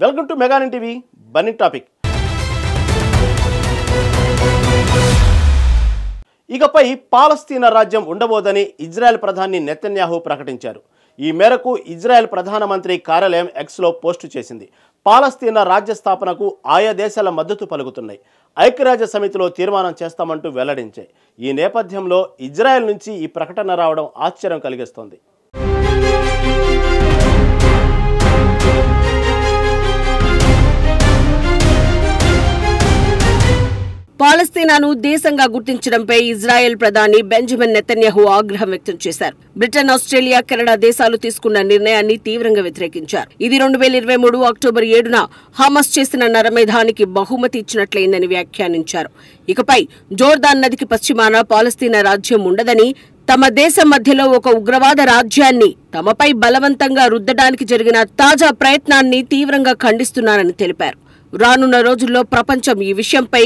Welcome to మెగానన్ TV burning topic. ఇకపై పాలస్తీనా రాజ్యం ఉండబోదని ఇజ్రాయెల్ ప్రధాని నెతన్యాహు ప్రకటించారు. ఈ మేరకు ఇజ్రాయెల్ ప్రధానమంత్రి కార్యాలయం ఎక్స్లో పోస్టు చేసింది. పాలస్తీనా రాజ్య స్థాపనకు ఆయా దేశాల మద్దతు పలుకుతున్నాయి. ఐక్యరాజ్య సమితిలో తీర్మానం చేస్తామంటూ వెల్లడించాయి. ఈ నేపథ్యంలో ఇజ్రాయెల్ నుంచి ఈ ప్రకటన రావడం ఆశ్చర్యం కలిగిస్తోంది. పాలస్తీనాను దేశంగా గుర్తించడంపై ఇజ్రాయెల్ ప్రధాని బెంజమిన్ నెతన్యాహు ఆగ్రహం వ్యక్తం చేశారు. బ్రిటన్, ఆస్ట్రేలియా, కెనడా దేశాలు తీసుకున్న నిర్ణయాన్ని తీవ్రంగా వ్యతిరేకించారు. ఇది 2023 అక్టోబర్ 7న హమాస్ చేసిన నరమేధానికి బహుమతి ఇచ్చినట్లయిందని వ్యాఖ్యానించారు. ఇకపై జోర్దాన్ నదికి పశ్చిమాన పాలస్తీనా రాజ్యం ఉండదని, తమ దేశం మధ్యలో ఒక ఉగ్రవాద రాజ్యాన్ని తమపై బలవంతంగా రుద్దడానికి జరిగిన తాజా ప్రయత్నాన్ని తీవ్రంగా ఖండిస్తున్నారని తెలిపారు. రానున్న రోజుల్లో ప్రపంచం ఈ విషయంపై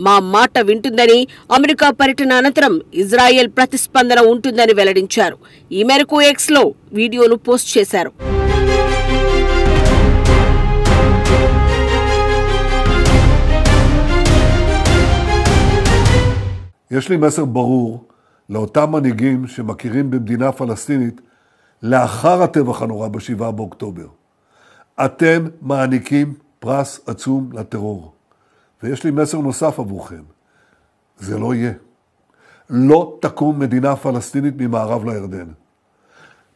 మా మాట వింటుందని, అమెరికా పర్యటన అనంతరం ఇజ్రాయెల్ ప్రతిస్పందన ఉంటుందని వెల్లడించారు. ఈ మేరకు ఎక్స్లో వీడియోను పోస్ట్ చేశారు. יש לי מסר ברור לאותם מנהיגים שמכירים במדינה פלסטינית לאחר הטבח הנורא ב7 באוקטובר. אתם מעניקים פרס עצום לטרור. ויש לי מסר נוסף עבורכם. זה לא יהיה. לא תקום מדינה פלסטינית ממערב לירדן.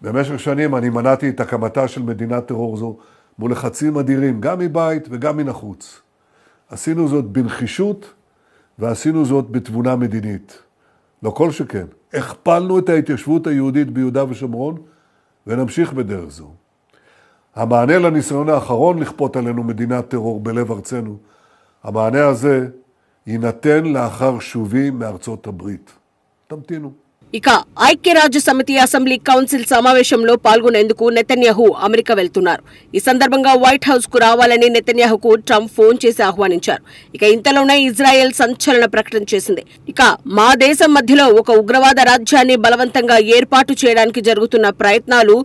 במשך שנים אני מנעתי את הקמתה של מדינת טרור זו מול לחצים אדירים, גם מבית וגם מן החוץ. עשינו זאת בנחישות ועשינו זאת בתבונה מדינית. לא כל שכן. הכפלנו את ההתיישבות היהודית ביהודה ושומרון ונמשיך בדרך זו. המענה לניסיון האחרון לכפות עלינו מדינת טרור בלב ארצנו, המענה הזה יינתן לאחר שובי מארצות הברית. תמתינו. ఇక ఐక్యరాజ్య సమితి అసెంబ్లీ కౌన్సిల్ సమావేశంలో పాల్గొనేందుకు నెతన్యాహు అమెరికా వెళ్తున్నారు. ఈ సందర్భంగా వైట్ హౌస్ కు రావాలని నెతన్యాహుకు ట్రంప్ ఫోన్ చేసి ఆహ్వానించారు. ఇక ఇంతలోనే ఇజ్రాయెల్ సంచలన ప్రకటన చేసింది. ఇక మా దేశం మధ్యలో ఒక ఉగ్రవాద రాజ్యాన్ని బలవంతంగా ఏర్పాటు చేయడానికి జరుగుతున్న ప్రయత్నాలు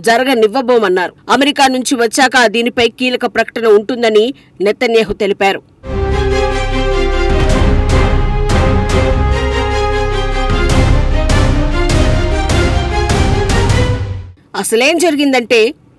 జరగనివ్వబోమన్నారు. అమెరికా నుంచి వచ్చాక దీనిపై కీలక ప్రకటన ఉంటుందని నెతన్యాహు తెలిపారు. అసలేం జరిగిందంటే,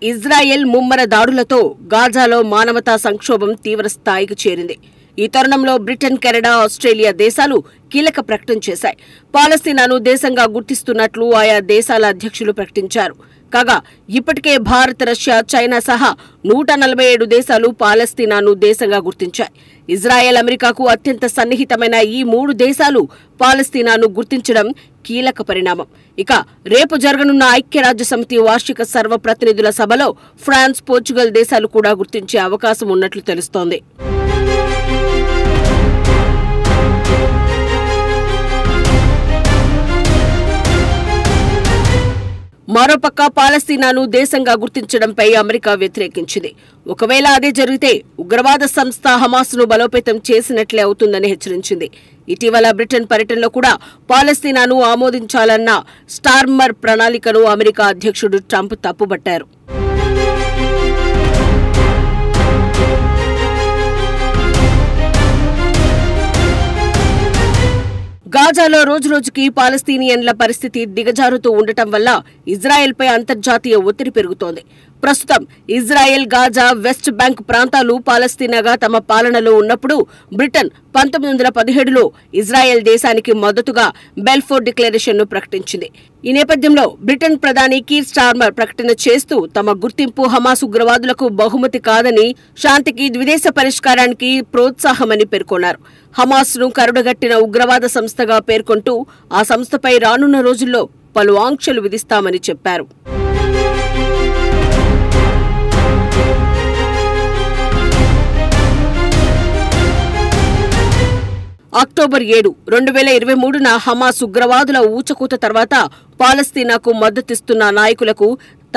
ఇజ్రాయెల్ ముమ్మర దాడులతో గాజాలో మానవతా సంక్షోభం తీవ్ర స్థాయికి చేరింది. ఈ తరుణంలో బ్రిటన్, కెనడా, ఆస్ట్రేలియా దేశాలు కీలక ప్రకటన చేశాయి. పాలస్తీనాను దేశంగా గుర్తిస్తున్నట్లు ఆయా దేశాల అధ్యక్షులు ప్రకటించారు. కాగా ఇప్పటికే భారత్, రష్యా, చైనా సహా 147 దేశాలు పాలస్తీనాను దేశంగా గుర్తించాయి. ఇజ్రాయెల్, అమెరికాకు అత్యంత సన్నిహితమైన ఈ 3 దేశాలు పాలస్తీనాను గుర్తించడం కీలక పరిణామం. ఇక రేపు జరగనున్న ఐక్యరాజ్య సమితి వార్షిక సర్వప్రతినిధుల సభలో ఫ్రాన్స్, పోర్చుగల్ దేశాలు కూడా గుర్తించే అవకాశం ఉన్నట్లు తెలుస్తోంది. మరోపక్క పాలస్తీనాను దేశంగా గుర్తించడంపై అమెరికా వ్యతిరేకించింది. ఒకవేళ అదే జరిగితే ఉగ్రవాద సంస్థ హమాస్ను బలోపేతం చేసినట్లే అవుతుందని హెచ్చరించింది. ఇటీవల బ్రిటన్ పర్యటనలో కూడా పాలస్తీనాను ఆమోదించాలన్న స్టార్మర్ ప్రణాళికను అమెరికా అధ్యక్షుడు ట్రంప్ తప్పుబట్టారు. గాజాలో రోజురోజుకి పాలస్తీనియన్ల పరిస్థితి దిగజారుతూ ఉండటం వల్ల ఇజ్రాయెల్పై అంతర్జాతీయ ఒత్తిడి పెరుగుతోంది. ప్రస్తుతం ఇజ్రాయెల్, గాజా, వెస్ట్ బ్యాంక్ ప్రాంతాలు పాలస్తీనాగా తమ పాలనలో ఉన్నప్పుడు బ్రిటన్ 1917లో ఇజ్రాయెల్ దేశానికి మద్దతుగా బెల్ఫోర్ డిక్లరేషన్ను ప్రకటించింది. ఈ నేపథ్యంలో బ్రిటన్ ప్రధాని కీర్ స్టార్మర్ ప్రకటన చేస్తూ తమ గుర్తింపు హమాస్ ఉగ్రవాదులకు బహుమతి కాదని, శాంతికి, ద్విదేశ పరిష్కారానికి ప్రోత్సాహమని పేర్కొన్నారు. హమాస్ను కరుడుగట్టిన ఉగ్రవాద సంస్థగా పేర్కొంటూ ఆ సంస్థపై రానున్న రోజుల్లో పలు ఆంక్షలు విధిస్తామని చెప్పారు. అక్టోబర్ 7, 2023న హమాస్ ఉగ్రవాదుల ఊచకూత తర్వాత పాలస్తీనాకు మద్దతిస్తున్న నాయకులకు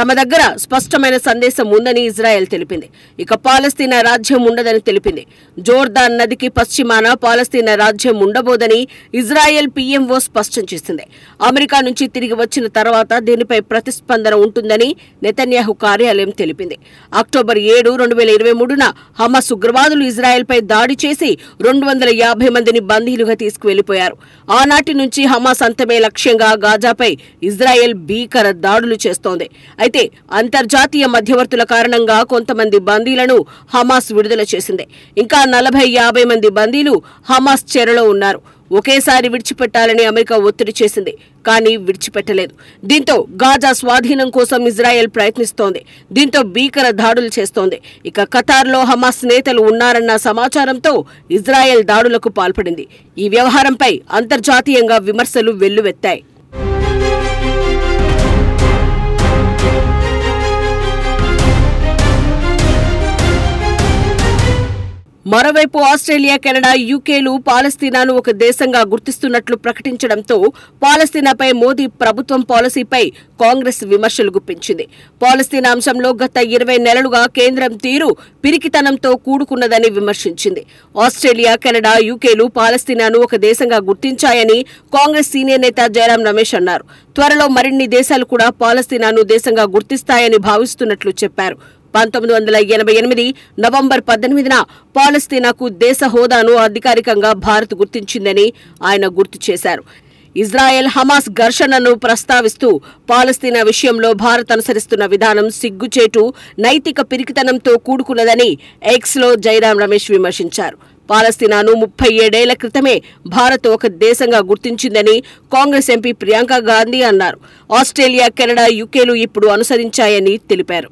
తమ దగ్గర స్పష్టమైన సందేశం ఉందని ఇజ్రాయెల్ తెలిపింది. ఇక పాలస్తీనా రాజ్యం ఉండదని తెలిపింది. జోర్దాన్ నదికి పశ్చిమాన పాలస్తీనా రాజ్యం ఉండబోదని ఇజ్రాయెల్ పీఎంఓ స్పష్టం చేసింది. అమెరికా నుంచి తిరిగి వచ్చిన తర్వాత దీనిపై ప్రతిస్పందన ఉంటుందని నెతన్యాహు కార్యాలయం తెలిపింది. అక్టోబర్ 7, 2023న హమాస్ ఉగ్రవాదులు ఇజ్రాయెల్పై దాడి చేసి 250 మందిని బందీలుగా తీసుకువెళ్లిపోయారు. ఆనాటి నుంచి హమాస్ అంతమే లక్ష్యంగా గాజాపై ఇజ్రాయెల్ భీకర దాడులు చేస్తోంది. అయితే అంతర్జాతీయ మధ్యవర్తుల కారణంగా కొంతమంది బందీలను హమాస్ విడుదల చేసింది. ఇంకా 40-50 మంది బందీలు హమాస్ చెరలో ఉన్నారు. ఒకేసారి విడిచిపెట్టాలని అమెరికా ఒత్తిడి చేసింది, కానీ విడిచిపెట్టలేదు. దీంతో గాజా స్వాధీనం కోసం ఇజ్రాయెల్ ప్రయత్నిస్తోంది. దీంతో భీకర దాడులు చేస్తోంది. ఇక ఖతార్లో హమాస్ నేతలు ఉన్నారన్న సమాచారంతో ఇజ్రాయెల్ దాడులకు పాల్పడింది. ఈ వ్యవహారంపై అంతర్జాతీయంగా విమర్శలు వెల్లువెత్తాయి. మరోవైపు ఆస్ట్రేలియా, కెనడా, యూకేలు పాలస్తీనాను ఒక దేశంగా గుర్తిస్తున్నట్లు ప్రకటించడంతో పాలస్తీనాపై మోదీ ప్రభుత్వం పాలసీపై కాంగ్రెస్ విమర్శలు గుప్పించింది. పాలస్తీనా అంశంలో గత 20 నెలలుగా కేంద్రం తీరు పిరికితనంతో కూడుకున్నదని విమర్శించింది. ఆస్ట్రేలియా, కెనడా, యూకేలు పాలస్తీనాను ఒక దేశంగా గుర్తించాయని కాంగ్రెస్ సీనియర్ నేత జయరాం రమేష్ అన్నారు. త్వరలో మరిన్ని దేశాలు కూడా పాలస్తీనాను దేశంగా గుర్తిస్తాయని భావిస్తున్నట్లు చెప్పారు. 1988 నవంబర్ 18న పాలస్తీనాకు దేశ హోదాను అధికారికంగా భారత్ గుర్తించిందని ఆయన గుర్తు చేశారు. ఇజ్రాయెల్ హమాస్ ఘర్షణను ప్రస్తావిస్తూ పాలస్తీనా విషయంలో భారత్ అనుసరిస్తున్న విధానం సిగ్గుచేటు, నైతిక పిరికితనంతో కూడుకున్నదని ఎక్స్లో జయరాం రమేష్ విమర్శించారు. పాలస్తీనాను 37 ఏళ్ల క్రితమే భారత్ ఒక దేశంగా గుర్తించిందని కాంగ్రెస్ ఎంపీ ప్రియాంక గాంధీ అన్నారు. ఆస్ట్రేలియా, కెనడా, యూకేలు ఇప్పుడు అనుసరించాయని తెలిపారు.